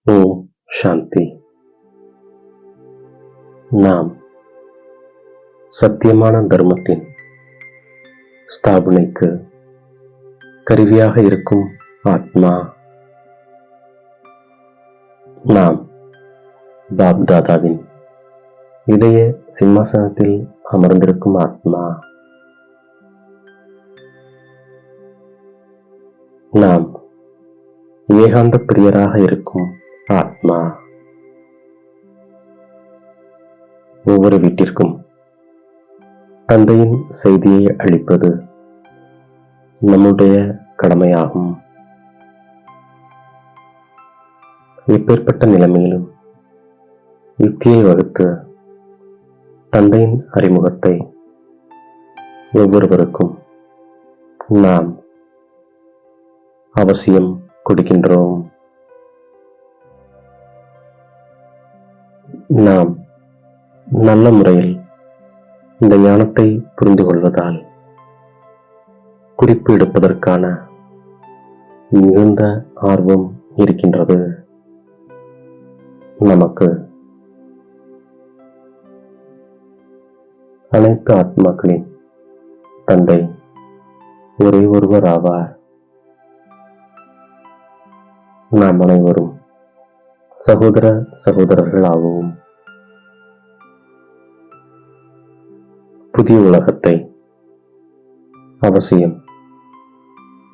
ஓம் சாந்தி. நாம் சத்தியமான தர்மத்தின் ஸ்தாபனைக்கு கருவியாக இருக்கும் ஆத்மா. நாம் பாப் தாதாவின் இதய சிம்மாசனத்தில் அமர்ந்திருக்கும் ஆத்மா. நாம் ஏகாந்த பிரியராக இருக்கும் ஆத்மா. ஒவ்வொரு வீட்டிற்கும் தந்தையின் செய்தியை அளிப்பது நம்முடைய கடமையாகும். எப்பேற்பட்ட நிலைமையிலும் யுக்தியை வகுத்து தந்தையின் அறிமுகத்தை ஒவ்வொருவருக்கும் நாம் அவசியம் கொடுக்கின்றோம். நாம் நல்ல முறையில் இந்த ஞானத்தை புரிந்து கொள்வதால் குறிப்பு எடுப்பதற்கான மிகுந்த ஆர்வம் இருக்கின்றது. நமக்கு அனைத்து ஆத்மாக்களின் தந்தை ஒரே ஒருவர் ஆவார். நாம் அனைவரும் சகோதர சகோதரர்கள் ஆவோம். புதிய உலகத்தை அவசியம்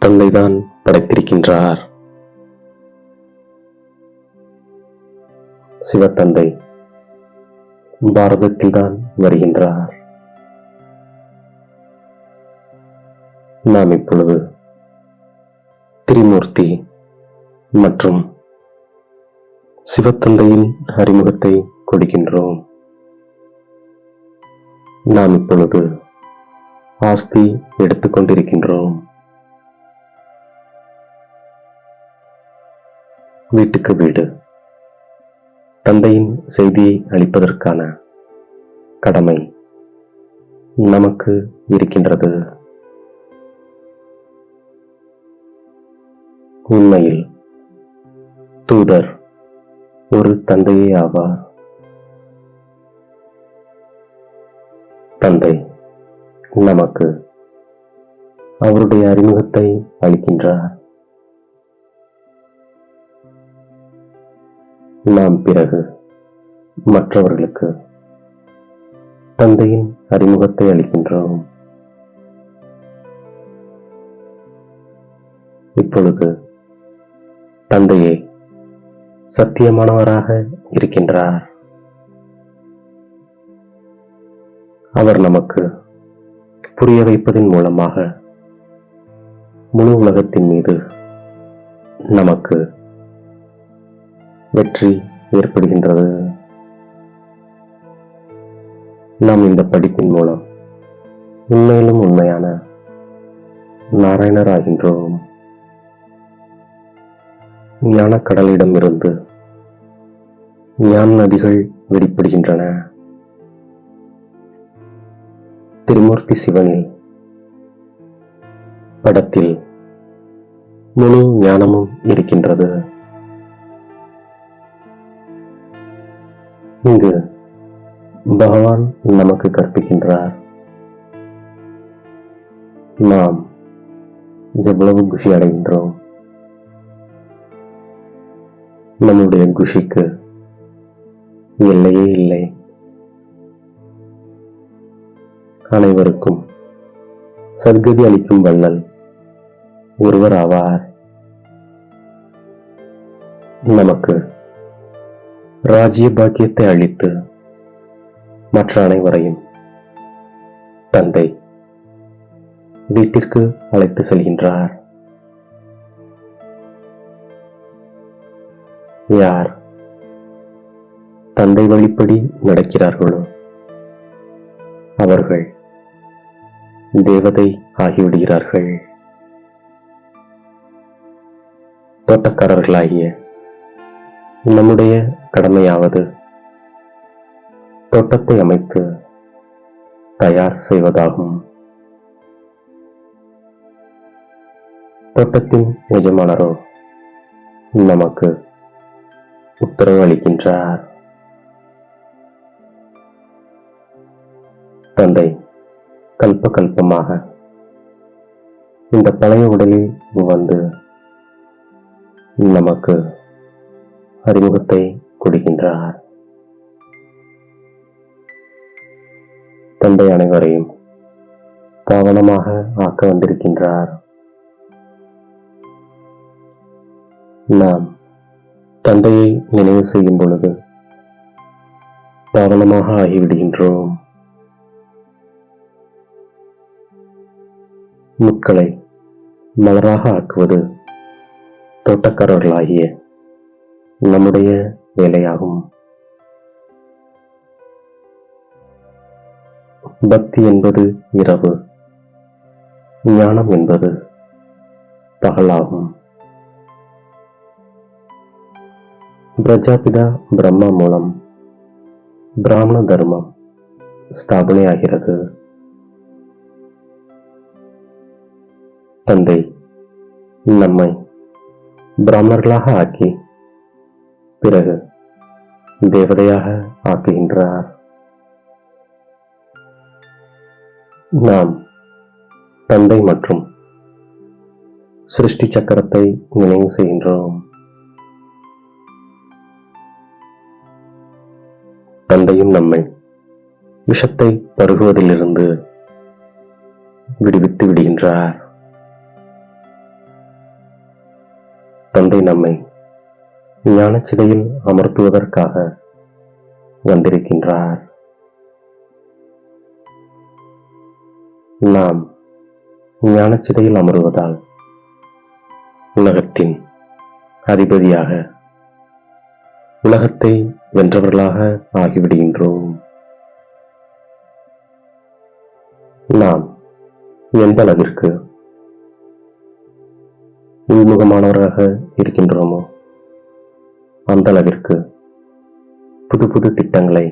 தந்தைதான் படைத்திருக்கின்றார். சிவத்தந்தை பாரதத்தில்தான் வருகின்றார். நாம் இப்பொழுது திரிமூர்த்தி மற்றும் சிவத்தந்தையின் அறிமுகத்தை கொடுக்கின்றோம். நாம் இப்பொழுது ஆஸ்தி எடுத்துக்கொண்டிருக்கின்றோம். வீட்டுக்கு வீடு தந்தையின் செய்தியை அளிப்பதற்கான கடமை நமக்கு இருக்கின்றது. உண்மையில் தூதர் ஒரு தந்தையே ஆவார். தந்தை நமக்கு அவருடைய அறிமுகத்தை அளிக்கின்றார். நாம் பிறகு மற்றவர்களுக்கு தந்தையின் அறிமுகத்தை அளிக்கின்றோம். இப்பொழுது தந்தையே சத்தியமானவராக இருக்கின்றார். அவர் நமக்கு புரிய வைப்பதன் மூலமாக முழு உலகத்தின் மீது நமக்கு வெற்றி ஏற்படுகின்றது. நாம் இந்த படிப்பின் மூலம் உண்மையிலும் உண்மையான நாராயணர் ஆகின்றோம். ஞான கடலிடம் இருந்து ஞான நதிகள் வெளிப்படுகின்றன. திரிமூர்த்தி சிவனில் படத்தில் முழு ஞானமும் இருக்கின்றது. இங்கு பகவான் நமக்கு கற்பிக்கின்றார். நாம் எவ்வளவு குஷி அடைகின்றோம். நம்முடைய குஷிக்கு எல்லையே இல்லை. அனைவருக்கும் சத்கதி அளிக்கும் வள்ளல் ஒருவர் ஆவார். நமக்கு ராஜ்ய பாக்கியத்தை அளித்து மற்ற அனைவரையும் தந்தை வீட்டிற்கு அழைத்து செல்கின்றார். யார் தந்தை வழிப்படி நடக்கிறார்களோ அவர்கள் தேவதை ஆகிவிடுகிறார்கள். தோட்டக்காரர்களாகிய நம்முடைய கடமையாவது தோட்டத்தை அமைத்து தயார் செய்வதாகும். தோட்டத்தின் எஜமானரோ நமக்கு உத்தரவு அளிக்கின்றார். தந்தை கல்ப கல்பமாக இந்த பழைய உடலில் வந்து நமக்கு அறிமுகத்தை கொடுக்கின்றார். தந்தை அனைவரையும் பாவனமாக ஆக்க வந்திருக்கின்றார். நாம் தந்தையை நினைவு செய்யும் பொழுது பாவனமாக ஆகிவிடுகின்றோம். முட்களை மலராக ஆக்குவது தோட்டக்காரர்களாகிய நம்முடைய வேலையாகும். பக்தி என்பது இரவு, ஞானம் என்பது பகலாகும். பிரஜாபிதா பிரம்மா மூலம் பிராமண தர்மம் ஸ்தாபனையாகிறது. தந்தை நம்மை பிராமணர்களாக ஆக்கி பிறகு தேவதையாக ஆக்குகின்றார். நாம் தந்தை மற்றும் சிருஷ்டி சக்கரத்தை நினைவு செய்கின்றோம். தந்தையும் நம்மை விஷத்தை பருகுவதிலிருந்து விடுவித்து விடுகின்றார். தந்தை நம்மை ஞானச்சிதையில் அமர்த்துவதற்காக வந்திருக்கின்றார். நாம் ஞானச்சிதையில் அமருவதால் உலகத்தின் அதிபதியாக, உலகத்தை வென்றவர்களாக ஆகிவிடுகின்றோம். நாம் எந்த அளவிற்கு உள்முகமானவராக இருக்கின்றோமோ அந்த அளவிற்கு புது புது திட்டங்களை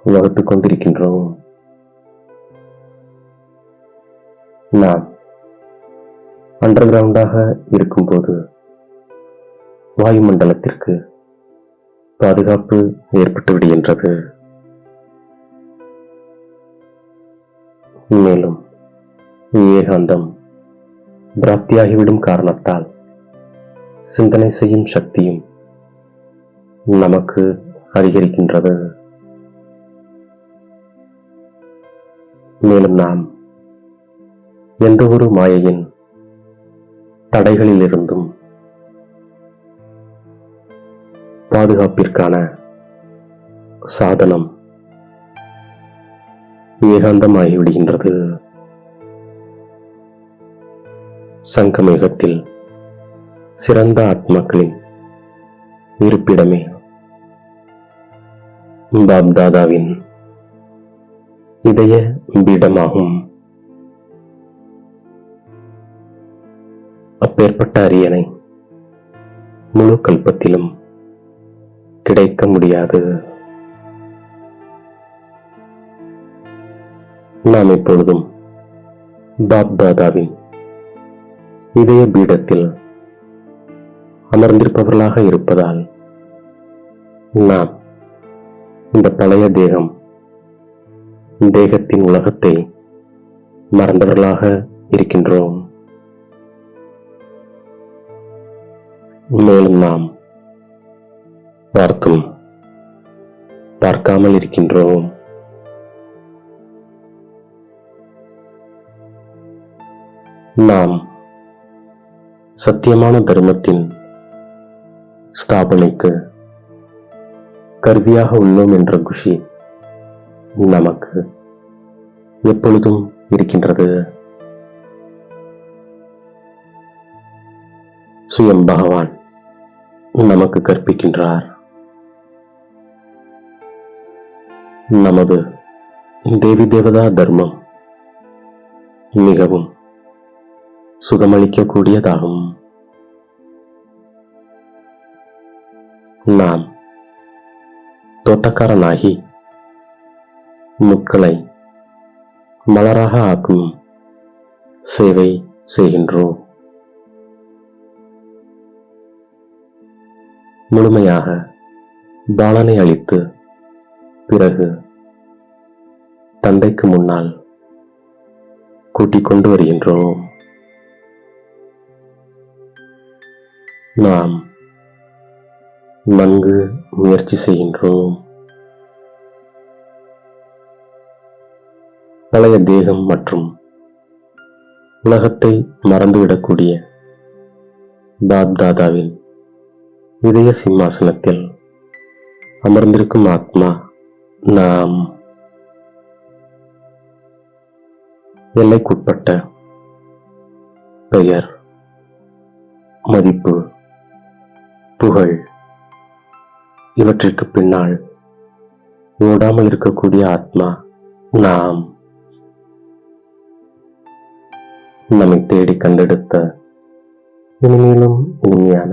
வகுத்துக் கொண்டிருக்கின்றோம். நாம் அண்டர் கிரவுண்டாக இருக்கும்போது வாயுமண்டலத்திற்கு பாதுகாப்பு ஏற்பட்டு விடுகின்றது. மேலும் ஏகாந்தம் பிராப்தியாகிவிடும் காரணத்தால் சிந்தனை செய்யும் சக்தியும் நமக்கு அதிகரிக்கின்றது. மேலும் நாம் எந்த ஒரு மாயையின் தடைகளிலிருந்தும் பாதுகாப்பிற்கான சாதனம் ஏகாந்தமாகிவிடுகின்றது. சங்கமேகத்தில் சிறந்த ஆத்மாக்களின் இருப்பிடமே பாப்தாதாவின் இதய பீடமாகும். அப்பேற்பட்ட அரியணை முழு கல்பத்திலும் கிடைக்க முடியாது. நாம் எப்பொழுதும் பாப்தாதாவின் இதய பீடத்தில் அமர்ந்திருப்பவர்களாக இருப்பதால் நாம் இந்த பழைய தேகத்தின் உலகத்தை மறந்தவர்களாக இருக்கின்றோம். மேலும் நாம் பார்த்தும் பார்க்காமல் இருக்கின்றோம். நாம் சத்தியமான தர்மத்தின் ஸ்தாபனைக்கு கருவியாக உள்ளோம் என்ற குஷி நமக்கு எப்பொழுதும் இருக்கின்றது. சுயம் பகவான் நமக்கு கற்பிக்கின்றார். நமது தேவி தேவதா தர்மம் மிகவும் சுகமளிக்கக்கூடியதாகும். நாம் தோட்டக்காரனாகி முட்களை மலராக ஆக்கும் சேவை செய்கின்றோம். முழுமையாக பாலனை அளித்து பிறகு தந்தைக்கு முன்னால் கூட்டிக் கொண்டு வருகின்றோம். நாம் நன்கு முயற்சி செய்கின்றோம். பழைய தேகம் மற்றும் உலகத்தை மறந்துவிடக்கூடிய பாப்தாதாவின் இதய சிம்மாசனத்தில் அமர்ந்திருக்கும் ஆத்மா நாம். எல்லைக்குட்பட்ட பெயர், மதிப்பு, புகழ் இவற்றிற்கு பின்னால் ஓடாமல் இருக்கக்கூடிய ஆத்மா நாம். நம்மை தேடி கண்டெடுத்த இனிமேலும் இனிமையான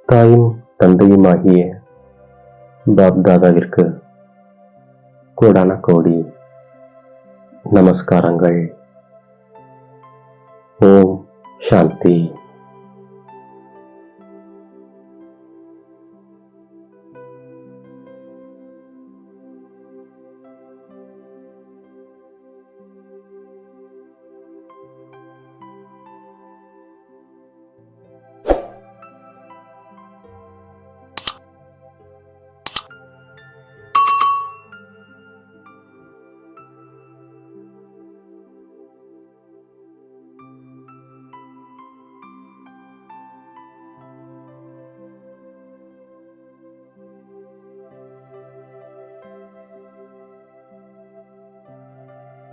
தாயும் தந்தையுமாகிய பாப்தாதாவிற்கு கோடான கோடி நமஸ்காரங்கள். ஓம் சாந்தி.